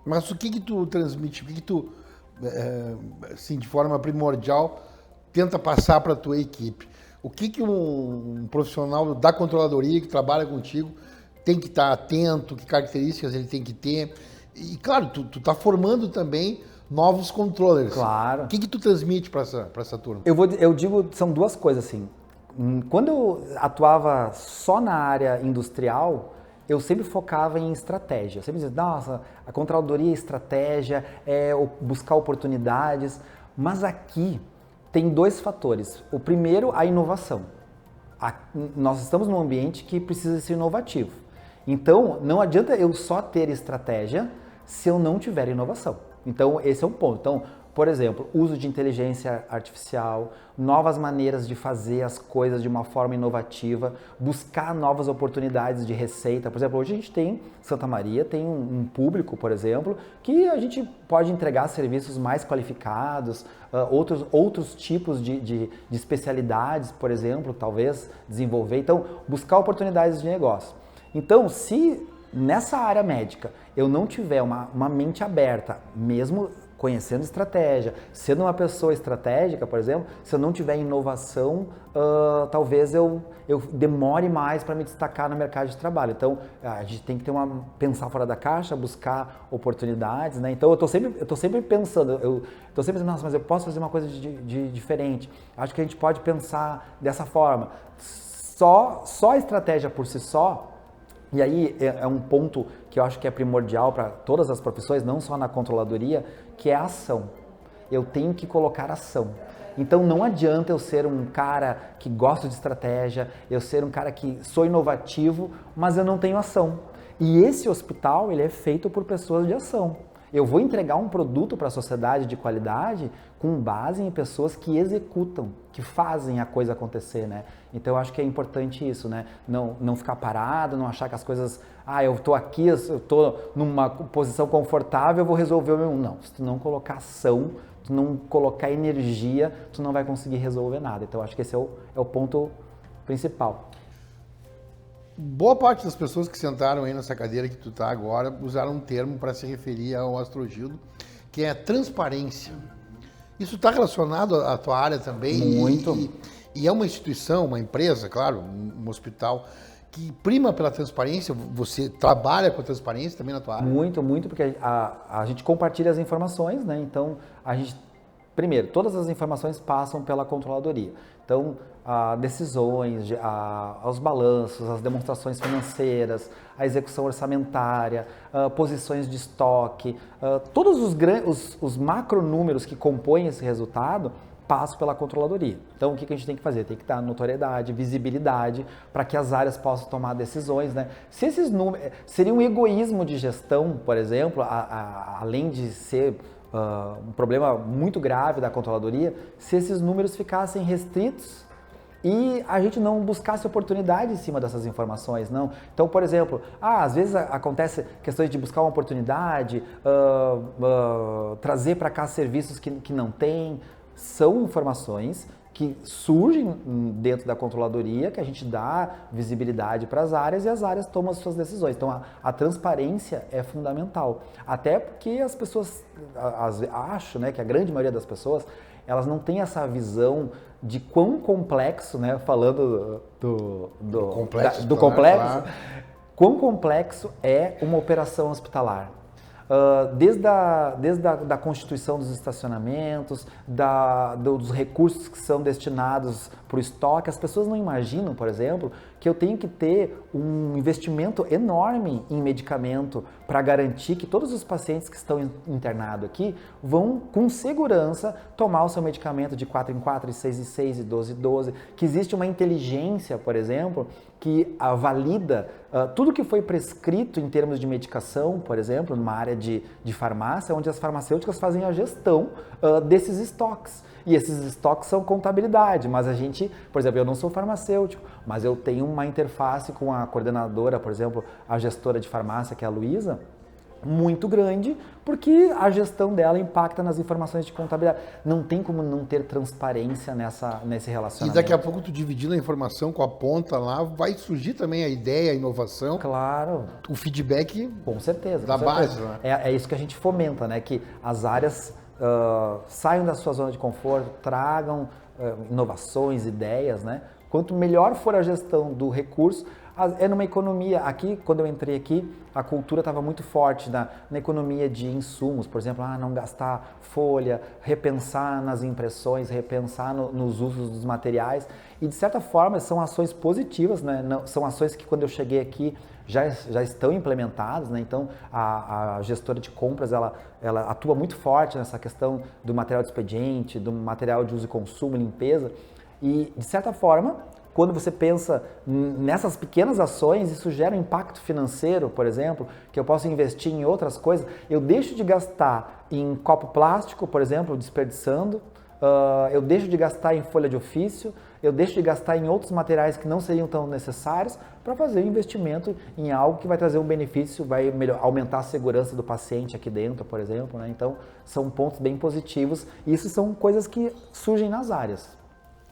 Mas o que tu transmite, o que tu, assim, de forma primordial, tenta passar para a tua equipe? O que um profissional da controladoria que trabalha contigo tem que estar atento, que características ele tem que ter? E claro, tu tá formando também novos controllers. Claro. O que tu transmite para essa turma? Eu digo, são duas coisas assim. Quando eu atuava só na área industrial, eu sempre focava em estratégia. Eu sempre dizia, nossa, a controladoria é estratégia, buscar oportunidades. Mas aqui tem dois fatores. O primeiro, a inovação. Nós estamos num ambiente que precisa ser inovativo. Então, não adianta eu só ter estratégia se eu não tiver inovação. Então, esse é um ponto. Então, por exemplo, uso de inteligência artificial, novas maneiras de fazer as coisas de uma forma inovativa, buscar novas oportunidades de receita. Por exemplo, hoje a gente tem, Santa Maria tem um público, por exemplo, que a gente pode entregar serviços mais qualificados, outros tipos de especialidades, por exemplo, talvez desenvolver. Então, buscar oportunidades de negócio. Então, se nessa área médica eu não tiver uma mente aberta, mesmo conhecendo estratégia, sendo uma pessoa estratégica, por exemplo, se eu não tiver inovação, talvez eu demore mais para me destacar no mercado de trabalho. Então, a gente tem que pensar fora da caixa, buscar oportunidades, né? Então, eu tô sempre pensando, eu tô sempre pensando, nossa, mas eu posso fazer uma coisa de diferente. Acho que a gente pode pensar dessa forma. Só a estratégia por si só, e aí é um ponto que eu acho que é primordial para todas as profissões, não só na controladoria, que é a ação. eu tenho que colocar ação. Então não adianta eu ser um cara que gosta de estratégia, eu ser um cara que sou inovativo, mas eu não tenho ação. E esse hospital, ele é feito por pessoas de ação. Eu vou entregar um produto para a sociedade de qualidade com base em pessoas que executam, que fazem a coisa acontecer, né? Então eu acho que é importante isso, né? Não ficar parado, não achar que as coisas, eu tô aqui, eu tô numa posição confortável, eu vou resolver o meu... Não, se tu não colocar ação, tu não colocar energia, tu não vai conseguir resolver nada. Então eu acho que esse é o ponto principal. Boa parte das pessoas que sentaram aí nessa cadeira que tu tá agora usaram um termo para se referir ao Astrogildo, que é transparência. Isso está relacionado à tua área também? Muito. E é uma instituição, uma empresa, claro, um hospital, que prima pela transparência. Você trabalha com a transparência também na tua área? Muito, muito, porque a gente compartilha as informações, né? Então, primeiro, todas as informações passam pela controladoria. Então, decisões, os balanços, as demonstrações financeiras, a execução orçamentária, posições de estoque, todos os macronúmeros que compõem esse resultado passam pela controladoria. Então, o que a gente tem que fazer? Tem que dar notoriedade, visibilidade, para que as áreas possam tomar decisões, né? Se esses números... Seria um egoísmo de gestão, por exemplo, além de ser... um problema muito grave da controladoria, se esses números ficassem restritos e a gente não buscasse oportunidade em cima dessas informações, não. Então, por exemplo, às vezes acontece questões de buscar uma oportunidade, trazer para cá serviços que não tem, são informações que surgem dentro da controladoria, que a gente dá visibilidade para as áreas e as áreas tomam as suas decisões. Então, a transparência é fundamental. Até porque as pessoas, acho, né, que a grande maioria das pessoas, elas não têm essa visão de quão complexo, né, falando do complexo, claro. Quão complexo é uma operação hospitalar. Desde a constituição dos estacionamentos, dos recursos que são destinados para o estoque, as pessoas não imaginam, por exemplo, que eu tenho que ter um investimento enorme em medicamento para garantir que todos os pacientes que estão internados aqui vão, com segurança, tomar o seu medicamento de 4 em 4, de 6 em 6, de 12 em 12, que existe uma inteligência, por exemplo, que valida tudo que foi prescrito em termos de medicação, por exemplo, numa área de farmácia, onde as farmacêuticas fazem a gestão desses estoques. E esses estoques são contabilidade, mas a gente, por exemplo, eu não sou farmacêutico, mas eu tenho uma interface com a coordenadora, por exemplo, a gestora de farmácia, que é a Luísa, muito grande, porque a gestão dela impacta nas informações de contabilidade. Não tem como não ter transparência nesse relacionamento. E daqui a pouco, tu dividindo a informação com a ponta lá, vai surgir também a ideia, a inovação. Claro. O feedback. Com certeza. Da com base, certeza. né? É isso que a gente fomenta, né? Que as áreas saiam da sua zona de conforto, tragam inovações, ideias, né? Quanto melhor for a gestão do recurso, é numa economia. Aqui, quando eu entrei aqui, a cultura estava muito forte na economia de insumos, por exemplo, não gastar folha, repensar nas impressões, repensar nos usos dos materiais. E, de certa forma, são ações positivas, né? São ações que, quando eu cheguei aqui, já estão implementadas, né? Então, a gestora de compras, ela atua muito forte nessa questão do material de expediente, do material de uso e consumo, limpeza. E, de certa forma, quando você pensa nessas pequenas ações, isso gera um impacto financeiro, por exemplo, que eu posso investir em outras coisas. Eu deixo de gastar em copo plástico, por exemplo, desperdiçando, eu deixo de gastar em folha de ofício, eu deixo de gastar em outros materiais que não seriam tão necessários para fazer um investimento em algo que vai trazer um benefício, vai aumentar a segurança do paciente aqui dentro, por exemplo, né? Então, são pontos bem positivos e isso são coisas que surgem nas áreas.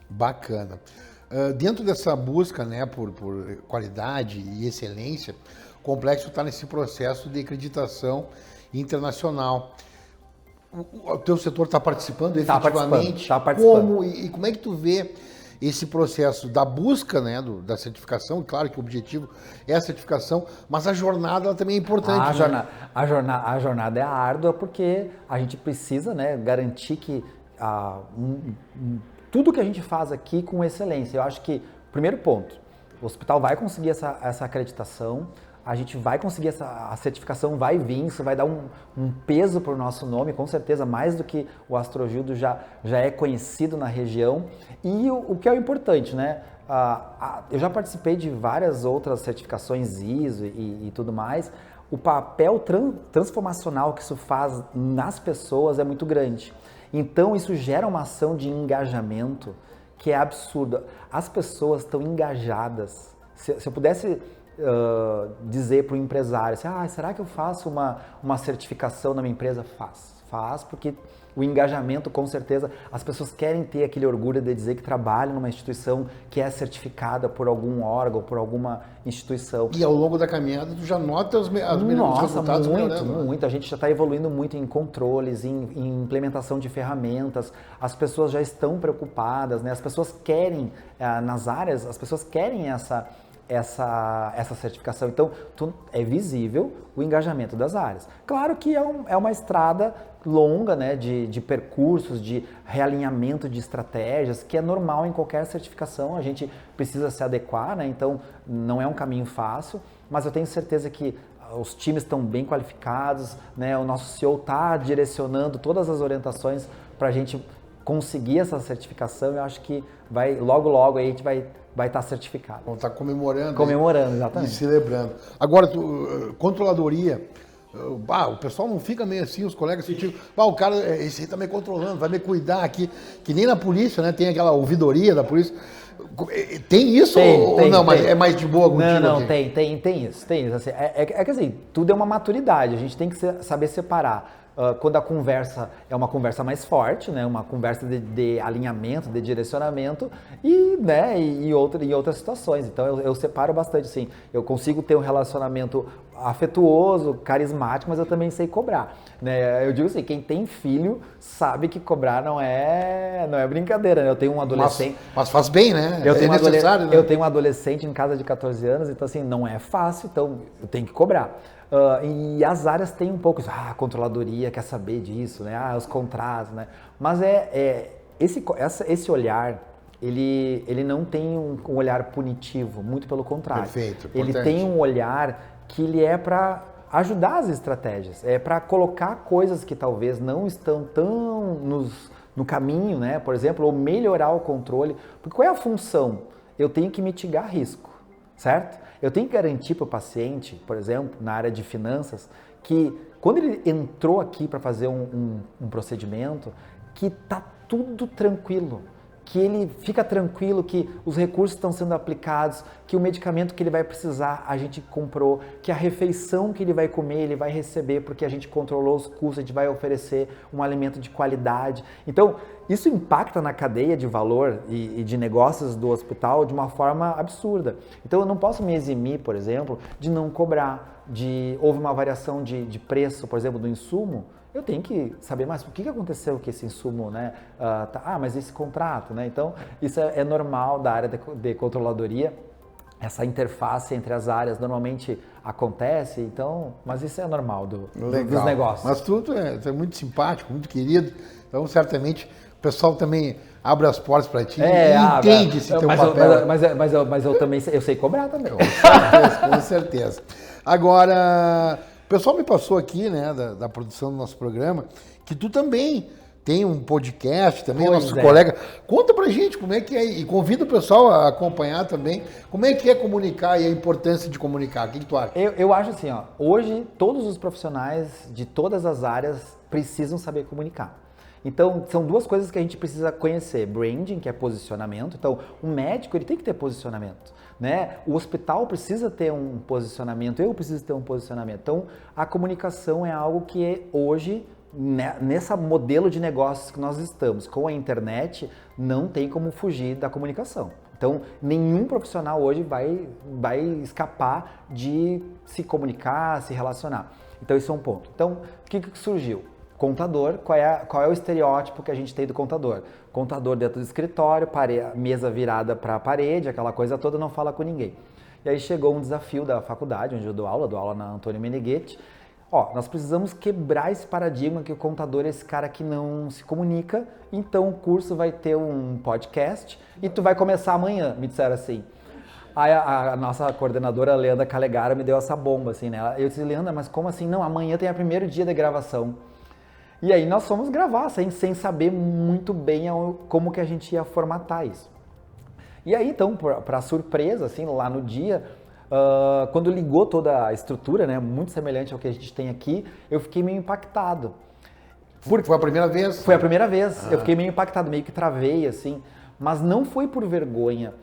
Bacana. Dentro dessa busca, né, por qualidade e excelência, o Complexo está nesse processo de acreditação internacional. O teu setor está participando efetivamente? Está participando. Como e como é que tu vê esse processo da busca, né, da certificação? Claro que o objetivo é a certificação, mas a jornada ela também é importante. A jornada é árdua porque a gente precisa, né, garantir que tudo que a gente faz aqui com excelência. Eu acho que, primeiro ponto, o hospital vai conseguir essa acreditação. a gente vai conseguir a certificação, vai vir, isso vai dar um peso para o nosso nome, com certeza, mais do que o Astrogildo já é conhecido na região. E o que é o importante, né? Eu já participei de várias outras certificações ISO e tudo mais. O papel transformacional que isso faz nas pessoas é muito grande. Então, isso gera uma ação de engajamento que é absurda. As pessoas estão engajadas. Se eu pudesse dizer para o empresário, assim, será que eu faço uma certificação na minha empresa? Faz, porque o engajamento, com certeza, as pessoas querem ter aquele orgulho de dizer que trabalham numa instituição que é certificada por algum órgão, por alguma instituição. E ao longo da caminhada, tu já nota os resultados melhorando. Muito. A gente já está evoluindo muito em controles, em implementação de ferramentas. As pessoas já estão preocupadas, né? As pessoas querem, nas áreas, as pessoas querem essa certificação. Então, é visível o engajamento das áreas. Claro que é uma estrada longa, né, de percursos, de realinhamento de estratégias, que é normal em qualquer certificação, a gente precisa se adequar, né, então não é um caminho fácil, mas eu tenho certeza que os times estão bem qualificados, né, o nosso CEO está direcionando todas as orientações para a gente conseguir essa certificação. Eu acho que logo aí a gente vai estar certificado. Vamos estar comemorando. Comemorando, exatamente. E celebrando. Agora, controladoria, o pessoal não fica meio assim, os colegas sentiu, o cara, esse aí tá me controlando, vai me cuidar aqui, que nem na polícia, né, tem aquela ouvidoria da polícia. Tem isso ou não? Mas é mais de boa contigo? Não, tem isso. Assim, que assim, tudo é uma maturidade, a gente tem que saber separar. Quando a conversa é uma conversa mais forte, né, uma conversa de alinhamento, de direcionamento e outras situações. Então eu separo bastante, sim. Eu consigo ter um relacionamento afetuoso, carismático, mas eu também sei cobrar, né? Eu digo assim, quem tem filho sabe que cobrar não é brincadeira, né? Eu tenho um adolescente... Mas faz bem, né? É necessário, né? Eu tenho um adolescente em casa de 14 anos, então assim, não é fácil, então eu tenho que cobrar. E as áreas têm um pouco isso, a controladoria quer saber disso, né? Os contratos, né? Mas esse olhar, ele não tem um olhar punitivo, muito pelo contrário. Perfeito, ele tem um olhar que ele é para ajudar as estratégias, é para colocar coisas que talvez não estão tão no caminho, né? Por exemplo, ou melhorar o controle. Porque qual é a função? Eu tenho que mitigar risco, certo? Eu tenho que garantir para o paciente, por exemplo, na área de finanças, que quando ele entrou aqui para fazer um procedimento, que está tudo tranquilo, que ele fica tranquilo que os recursos estão sendo aplicados, que o medicamento que ele vai precisar a gente comprou, que a refeição que ele vai comer ele vai receber porque a gente controlou os custos, a gente vai oferecer um alimento de qualidade. Então, isso impacta na cadeia de valor e de negócios do hospital de uma forma absurda. Então, eu não posso me eximir, por exemplo, de não cobrar, houve uma variação de preço, por exemplo, do insumo. Eu tenho que saber mais o que aconteceu com esse insumo, né? Mas esse contrato, né? Então, isso é normal da área de controladoria. Essa interface entre as áreas normalmente acontece, então, mas isso é normal dos negócios. Mas tu é muito simpático, muito querido, então certamente o pessoal também abre as portas para ti e entende esse teu papel. Mas eu também eu sei cobrar também. Com certeza. Agora... O pessoal me passou aqui, né, da produção do nosso programa, que tu também tem um podcast, também nosso colega. Conta pra gente como é que é, e convida o pessoal a acompanhar também, como é que é comunicar e a importância de comunicar. O que tu acha? Eu acho assim, hoje todos os profissionais de todas as áreas precisam saber comunicar. Então, são duas coisas que a gente precisa conhecer. Branding, que é posicionamento. Então, o médico ele tem que ter posicionamento, né? O hospital precisa ter um posicionamento, eu preciso ter um posicionamento. Então, a comunicação é algo que hoje, nesse modelo de negócios que nós estamos, com a internet, não tem como fugir da comunicação. Então, nenhum profissional hoje vai escapar de se comunicar, se relacionar. Então, isso é um ponto. Então, o que surgiu? Contador, qual é o estereótipo que a gente tem do contador? Contador dentro do escritório, mesa virada para a parede, aquela coisa toda, não fala com ninguém. E aí chegou um desafio da faculdade, onde eu dou aula na Antônio Meneghetti. Nós precisamos quebrar esse paradigma que o contador é esse cara que não se comunica, então o curso vai ter um podcast e tu vai começar amanhã, me disseram assim. Aí a nossa coordenadora, Leandra Calegara, me deu essa bomba, assim, né? Eu disse, Leandra, mas como assim? Não, amanhã tem o primeiro dia de gravação. E aí nós fomos gravar, sem saber muito bem como que a gente ia formatar isso. E aí, então, para surpresa, assim, lá no dia, quando ligou toda a estrutura, né, muito semelhante ao que a gente tem aqui, eu fiquei meio impactado. Foi a primeira vez? Foi a primeira vez. Eu fiquei meio impactado, meio que travei, assim. Mas não foi por vergonha.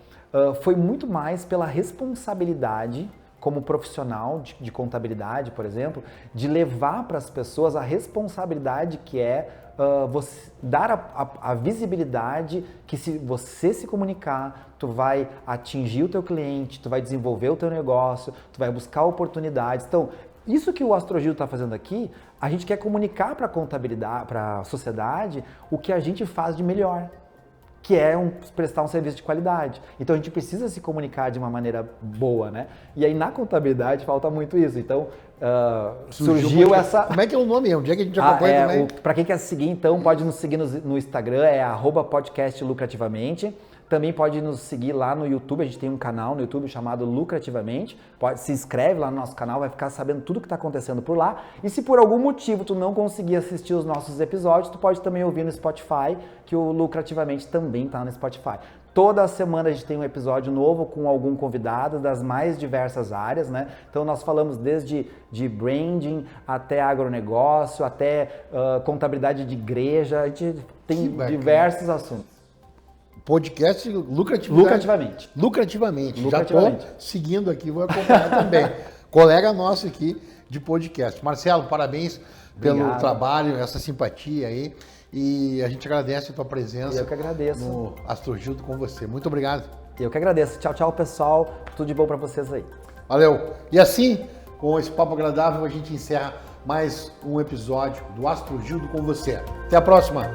Foi muito mais pela responsabilidade, como profissional de contabilidade, por exemplo, de levar para as pessoas a responsabilidade que é você dar a visibilidade que se você se comunicar, tu vai atingir o teu cliente, tu vai desenvolver o teu negócio, tu vai buscar oportunidades. Então, isso que o Astrogiro está fazendo aqui, a gente quer comunicar para a contabilidade, para a sociedade, o que a gente faz de melhor, que é prestar um serviço de qualidade. Então a gente precisa se comunicar de uma maneira boa, né? E aí na contabilidade falta muito isso. Então surgiu essa... Como é que é o nome? Onde é que a gente acompanha também? Para quem quer seguir, então, pode nos seguir no Instagram, é @podcastlucrativamente. Também pode nos seguir lá no YouTube, a gente tem um canal no YouTube chamado Lucrativamente. Se inscreve lá no nosso canal, vai ficar sabendo tudo que está acontecendo por lá. E se por algum motivo tu não conseguir assistir os nossos episódios, tu pode também ouvir no Spotify, que o Lucrativamente também está no Spotify. Toda semana a gente tem um episódio novo com algum convidado das mais diversas áreas, né? Então nós falamos desde de branding até agronegócio, até contabilidade de igreja, a gente tem diversos assuntos. Podcast Lucrativamente. Já estou seguindo aqui, vou acompanhar também. Colega nosso aqui de podcast. Marcelo, parabéns pelo trabalho, essa simpatia aí. E a gente agradece a tua presença. Eu que agradeço. No Astrogiro com você. Muito obrigado. Eu que agradeço. Tchau, tchau, pessoal. Tudo de bom para vocês aí. Valeu. E assim, com esse papo agradável, a gente encerra mais um episódio do Astrogiro com você. Até a próxima.